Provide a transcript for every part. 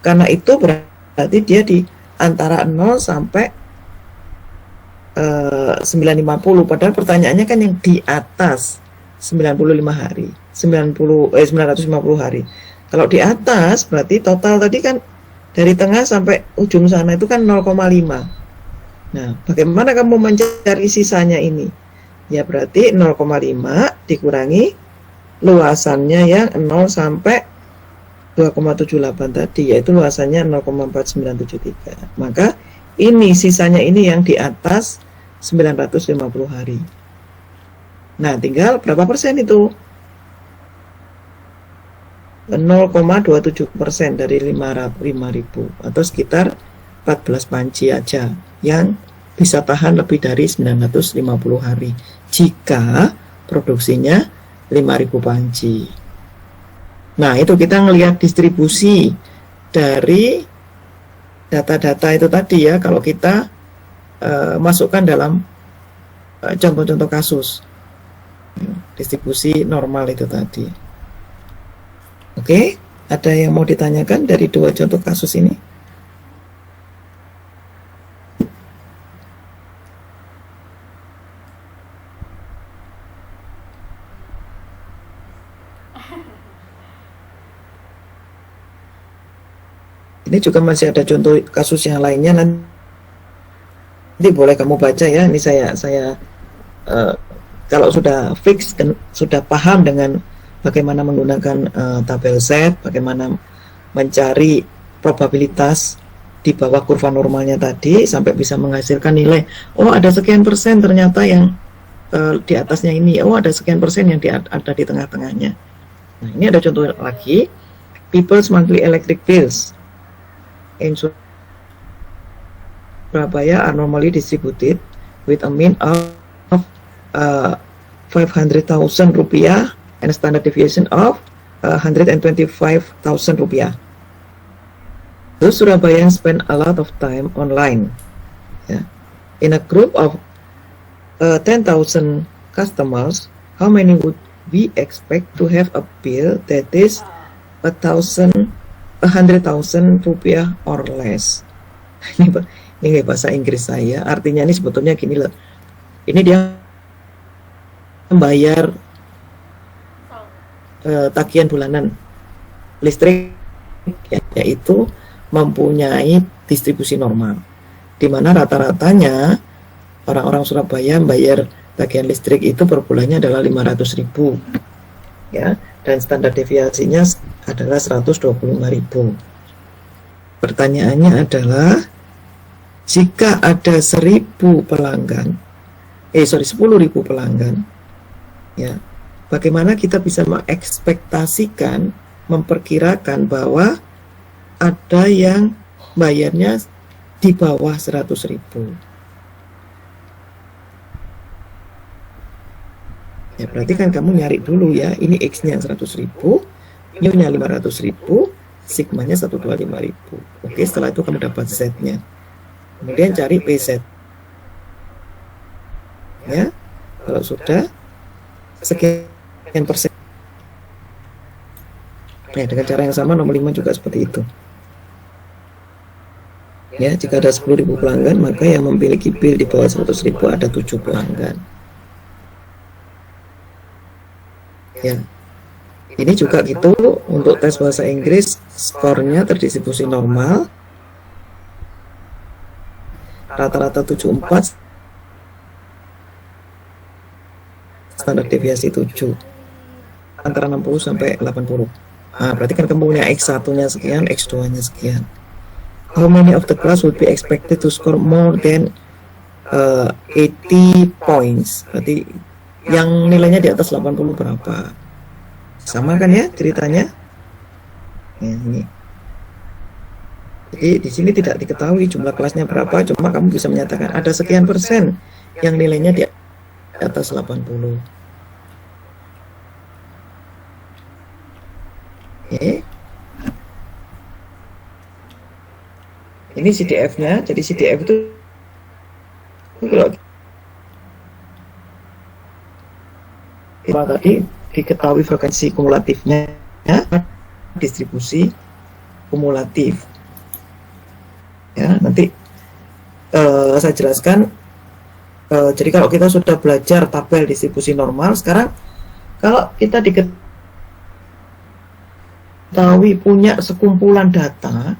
Karena itu berarti dia di antara 0 sampai 950. Padahal pertanyaannya kan yang di atas 95 hari, 950 hari. Kalau di atas berarti total tadi kan dari tengah sampai ujung sana itu kan 0,5. Nah, bagaimana kamu mencari sisanya ini? Ya berarti 0,5 dikurangi luasannya yang 0 sampai 2,78 tadi, yaitu luasannya 0,4973. Maka ini sisanya ini yang di atas 950 hari. Nah, tinggal berapa persen itu? 0,27% dari 5.000 atau sekitar 14 panci aja yang bisa tahan lebih dari 950 hari jika produksinya 5.000 panci. Nah, itu kita ngelihat distribusi dari data-data itu tadi ya, kalau kita masukkan dalam contoh-contoh kasus distribusi normal itu tadi. Oke, ada yang mau ditanyakan dari dua contoh kasus ini? Ini juga masih ada contoh kasus yang lainnya, nanti boleh kamu baca ya. Ini saya kalau sudah fix dan sudah paham dengan bagaimana menggunakan tabel Z, bagaimana mencari probabilitas di bawah kurva normalnya tadi sampai bisa menghasilkan nilai, oh ada sekian persen ternyata yang di atasnya ini, oh ada sekian persen yang ada di tengah-tengahnya. Nah, ini ada contoh lagi, people's monthly electric bills in Surabaya are normally distributed with a mean of 500.000 rupiah and a standard deviation of 125.000 rupiah. Those Surabayans spend a lot of time online. Yeah. In a group of 10,000 customers, how many would we expect to have a bill that is 100,000 rupiah or less? Ini bahasa Inggris saya, artinya ini sebetulnya gini loh. Ini dia membayar tagihan bulanan listrik, yaitu mempunyai distribusi normal, di mana rata-ratanya orang-orang Surabaya membayar tagihan listrik itu per bulannya adalah 500.000 ya, dan standar deviasinya adalah 125.000. Pertanyaannya adalah, jika ada 10.000 pelanggan, 10.000 pelanggan, ya, bagaimana kita bisa mengekspektasikan, memperkirakan bahwa ada yang bayarnya di bawah 100.000. Ya, berarti kan kamu nyari dulu ya, ini X-nya 100.000, Y-nya 500.000, sigmanya 125.000. Oke, setelah itu kamu dapat Z-nya. Kemudian cari PZ. Ya, kalau sudah sekian persen. Nah, dengan cara yang sama nomor 5 juga seperti itu. Ya, jika ada 10.000 pelanggan, maka yang memiliki bill di bawah 100.000 ada 7 pelanggan. Ya, ini juga gitu untuk tes bahasa Inggris, skornya terdistribusi normal, rata-rata 74, standar deviasi 7, antara 60 sampai 80. Nah, berarti kan kamu punya X1-nya sekian, X2-nya sekian. How many of the class would be expected to score more than 80 points? Berarti yang nilainya di atas 80 berapa? Sama kan ya ceritanya? Ya, ini. Jadi di sini tidak diketahui jumlah kelasnya berapa, cuma kamu bisa menyatakan ada sekian persen yang nilainya di atas 80. Oke. Ini CDF-nya, jadi CDF itu kalau tadi diketahui frekuensi kumulatifnya, distribusi kumulatif. Ya, nanti saya jelaskan. Jadi kalau kita sudah belajar tabel distribusi normal, sekarang kalau kita diketahui punya sekumpulan data,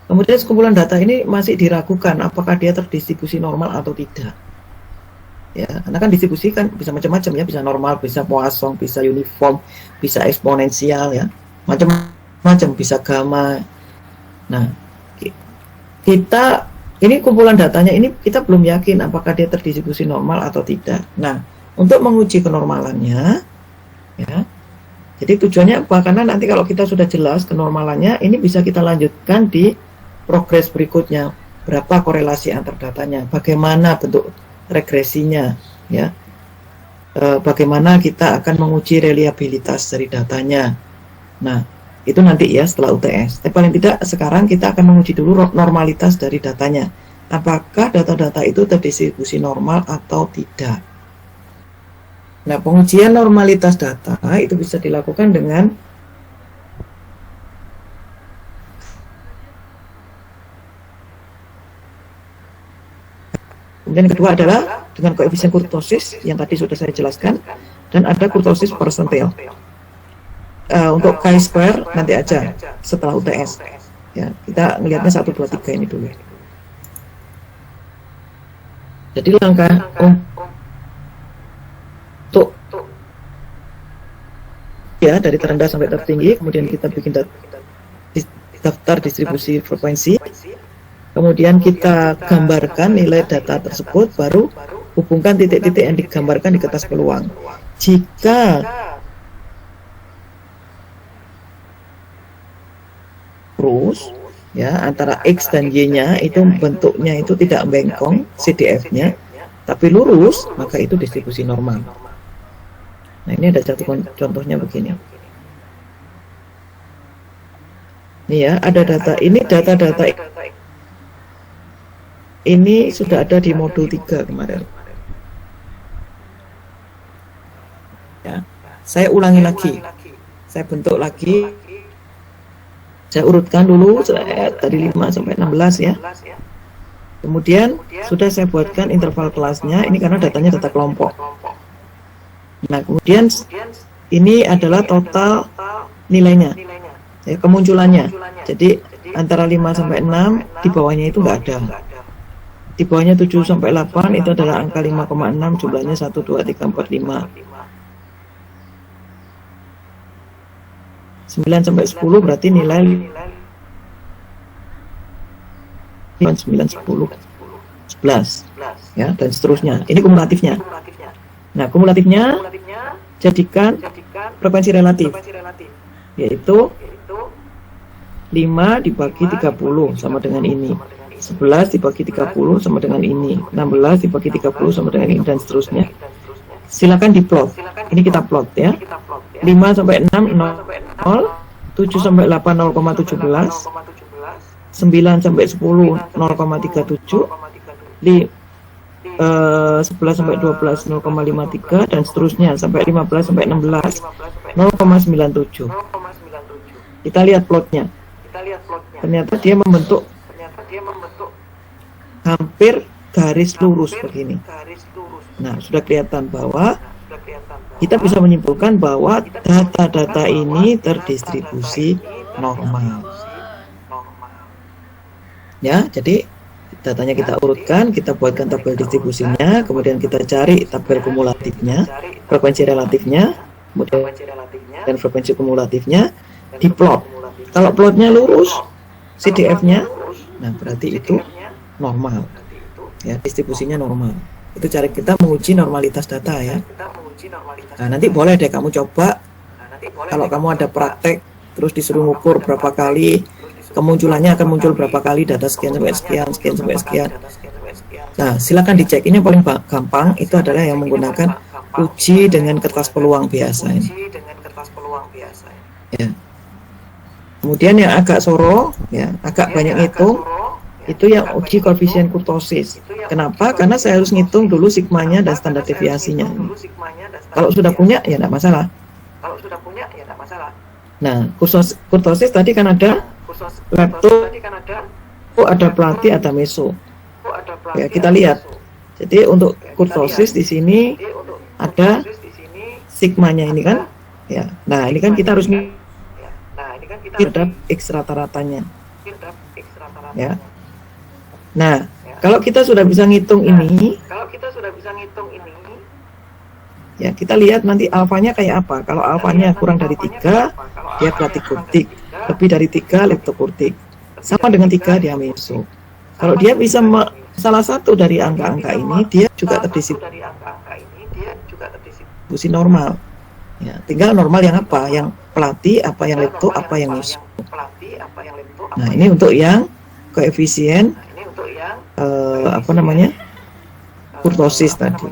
kemudian sekumpulan data ini masih diragukan apakah dia terdistribusi normal atau tidak. Ya, karena kan distribusi kan bisa macam-macam ya, bisa normal, bisa Poisson, bisa uniform, bisa eksponensial ya, macam-macam, bisa gamma. Nah, kita ini kumpulan datanya ini kita belum yakin apakah dia terdistribusi normal atau tidak. Nah, untuk menguji kenormalannya, ya, jadi tujuannya apa? Karena nanti kalau kita sudah jelas kenormalannya, ini bisa kita lanjutkan di progres berikutnya. Berapa korelasi antar datanya? Bagaimana bentuk regresinya? Ya, bagaimana kita akan menguji reliabilitas dari datanya? Nah, itu nanti ya setelah UTS. Tapi paling tidak sekarang kita akan menguji dulu normalitas dari datanya. Apakah data-data itu terdistribusi normal atau tidak? Nah, pengujian normalitas data itu bisa dilakukan dengan kemudian kedua adalah dengan koefisien kurtosis yang tadi sudah saya jelaskan, dan ada kurtosis persentil. Untuk chi-square nanti aja setelah UTS. Ya, kita melihatnya 1, 2, 3 ini dulu. Jadi langkah untuk ya dari terendah sampai tertinggi, kemudian kita bikin daftar distribusi frekuensi, kemudian kita gambarkan nilai data tersebut, baru hubungkan titik-titik yang digambarkan di kertas peluang. Jika terus ya antara X dan Y-nya itu bentuknya itu tidak bengkong CDF-nya, tapi lurus, maka itu distribusi normal. Nah, ini ada satu contohnya begini. Ini ya, ada data ini, data-data ini sudah ada di modul 3 kemarin. Ya, saya ulangi lagi. Saya bentuk lagi. Saya urutkan dulu dari 5 sampai 16 ya. Kemudian sudah saya buatkan interval kelasnya, ini karena datanya data kelompok. Nah, kemudian ini adalah total nilainya, ya, kemunculannya. Jadi antara 5 sampai 6, di bawahnya itu nggak ada. Di bawahnya 7 sampai 8 itu adalah angka 5,6, jumlahnya 1, 2, 3, 4, 5. 9 sampai 10 berarti nilai 9, 10, 11 ya, dan seterusnya. Ini kumulatifnya. Nah, kumulatifnya jadikan frekuensi relatif, yaitu 5 dibagi 30 sama dengan ini, 11 dibagi 30 sama dengan ini, 16 dibagi 30 sama dengan ini, dan seterusnya. Silakan diplot. Ini kita plot ya. 5 sampai 6 0, 7 sampai 8 0,17, 9 sampai 10 0,37, 11 sampai 12 0,53, dan seterusnya sampai 15 sampai 16 0,97. Kita lihat plotnya. Ternyata dia membentuk hampir garis lurus begini. Nah, sudah kelihatan bahwa kita bisa menyimpulkan bahwa data-data ini terdistribusi normal. Ya, jadi datanya kita urutkan, kita buatkan tabel distribusinya, kemudian kita cari tabel kumulatifnya, frekuensi relatifnya, kemudian dan frekuensi kumulatifnya, diplot. Kalau plotnya lurus, CDF-nya, nah berarti itu normal. Ya, distribusinya normal. Itu cara kita menguji normalitas data ya. Nah, nanti boleh deh kamu coba. Kalau kamu ada praktek terus disuruh ngukur berapa kali, kemunculannya akan muncul berapa kali data sekian sampai sekian, sekian sampai sekian. Nah, silakan dicek. Ini yang paling gampang itu adalah yang menggunakan uji dengan kertas peluang biasa ini. Ya. Kemudian yang agak soro, ya, agak banyak hitung, itu yang uji koefisien kurtosis. Kenapa? Karena saya harus ngitung dulu sigmanya dan standar deviasinya. Kalau sudah punya, ya tidak masalah. Nah, kurtosis tadi kan ada lepto, ada plati, ada meso. Ya, kita lihat. Jadi untuk kurtosis di sini ada sigmanya ini kan. Ya. Nah, ini kan kita harus terhadap X rata-ratanya. Ya. Nah, kalau kita sudah bisa ngitung ini, ya kita lihat nanti alfanya kayak apa. Kalau alfanya kurang dari 3, dia platikurtik. Lebih dari 3, leptokurtik. Sama dengan 3, dia meso. Kalau dia bisa salah satu dari angka-angka ini, dia juga terdistribusi normal. Ya, tinggal normal yang apa? Yang plati, apa yang lepto, apa yang meso. Nah, ini untuk yang koefisien kurtosis tadi.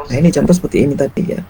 Nah, ini contoh seperti ini tadi ya.